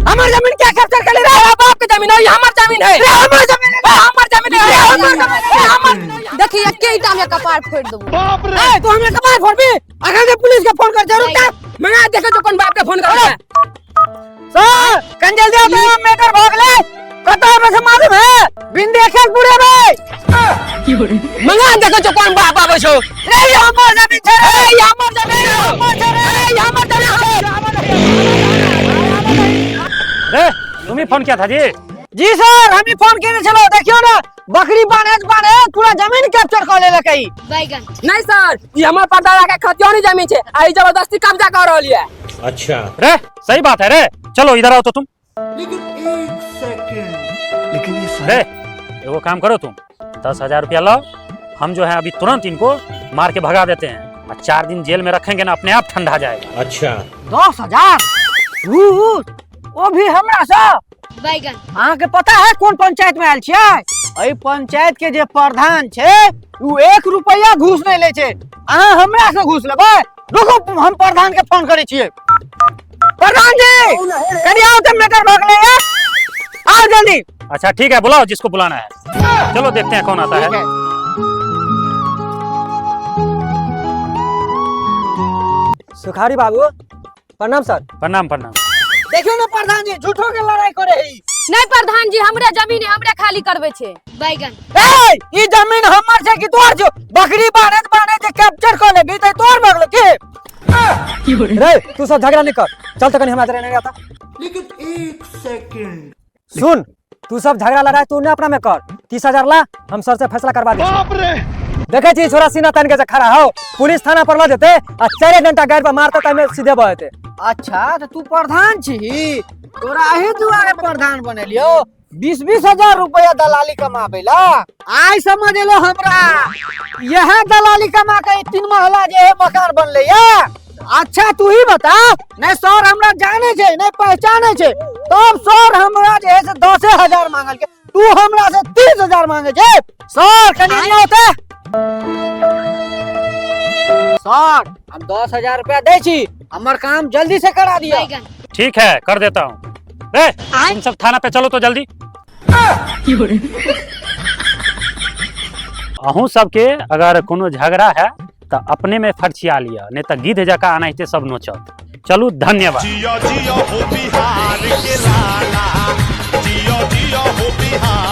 हमार जमीन क्या कैप्चर कर ले रहा है? बाप की जमीन है, हमार जमीन है, हमार जमीन है, हमार जमीन है, हमार जमीन है, हमार। देखिए एके ईटा में कपार फोड़ दूं। बाप रे, तो हमें कपार फोड़ भी? अगर के पुलिस के फोन कर जरूर कर। मैं देखो जो कौन बाप के फोन कर है। सर, कंजल दे तो मैटर भाग ले। कता में से मालूम है? बिन देखे बुढ़े भाई। मंगा देखो जो कौन बाप आवे छो। रे हमार जमीन छे रे, हमार जमीन, हमार जमीन, हमार जमीन। रे तुम ही फोन किया था जी? जी सर, हम ही फोन किए चलो देखियो ना, बकरी बांधे पूरा जमीन कैप्चर कर ले लकई। बैगन नहीं सर, ये हमार परदादा के खतियानी जमीन छे, आई जबरदस्ती कब्जा कर रहली है। अच्छा रे, सही बात है रे। चलो इधर आओ तो तुम। लेकिन एक सेकंड, लेकिन ये रे एगो काम करो तुम, 10,000 रुपया लाओ। हम जो है अभी तुरंत इनको मार के भगा देते हैं, और 4 दिन जेल में रखेंगे ना, अपने आप ठंडा जाएगा। अच्छा 10,000 वो भी हमरा सा। बैगन अहाँ के पता है कौन पंचायत में आयल छियै? एहि पंचायत के जे प्रधान छे उ 1 रुपया घूस नहीं ले छे। अहाँ हमरा से घूस लेबै? रुको, हम प्रधान के फोन करे छियै। प्रधान जी कनी आओ तो मैटर भाग ले यार, आओ जल्दी। अच्छा ठीक है, बुलाओ जिसको बुलाना है। चलो देखते हैं कौन आता है। सुखारी बाबू प्रणाम सर। प्रणाम प्रणाम। देखियो ना प्रधान जी झूठो के लड़ाई करे है। नहीं प्रधान जी, हमरे जमीन है, हमरे खाली करबे छे। बैगन ए ई जमीन हमर छे कि तोर छे? बकरी बांधे जे कैप्चर कर ले गई त तोर भगलो के? रे तू सब झगड़ा नहीं कर, चल तो कनी हमरा तेरे नहीं आता। लेकिन एक सेकंड, सुन, तू सब झगड़ा लड़ा है तू ने अपना में कर। 30,000 ला, हम सर से फैसला करवा दे। बाप रे, देखे छी छोरा सीना तान के से खड़ा हो, पुलिस थाना पर ला देते आ 4 घंटा गाड़ी पर मारते त में सीधे बहते। अच्छा तो तू प्रधान छी, तोरा ही दुआरे प्रधान बनेलियो। 20,000 रुपया दलाली कमाबेला आई समझ लो हमरा। यह दलाली कमा के 3 महला जे है मकान बनले या। अच्छा तू ही बता, नहीं सर हमरा जाने छे नहीं पहचाने छे, तब सर हमरा जे है से 10,000 मांगल के, तू हमरा से 30,000 मांगे छे। सर कनी नहीं होते सर, हम 10,000 रुपया दे छी, हमर काम जल्दी से करा दिया। बैगन ठीक है कर देता हूँ। रे तुम सब थाना पे चलो तो जल्दी। अहूँ सबके अगर कोनो झगड़ा है तो अपने में फर्चिया लिया, नहीं तो गिद्ध जका अनाहिते सब नोचत। चलू धन्यवाद। जियो जियो हो बिहार के लाला, जियो जियो हो बिहार।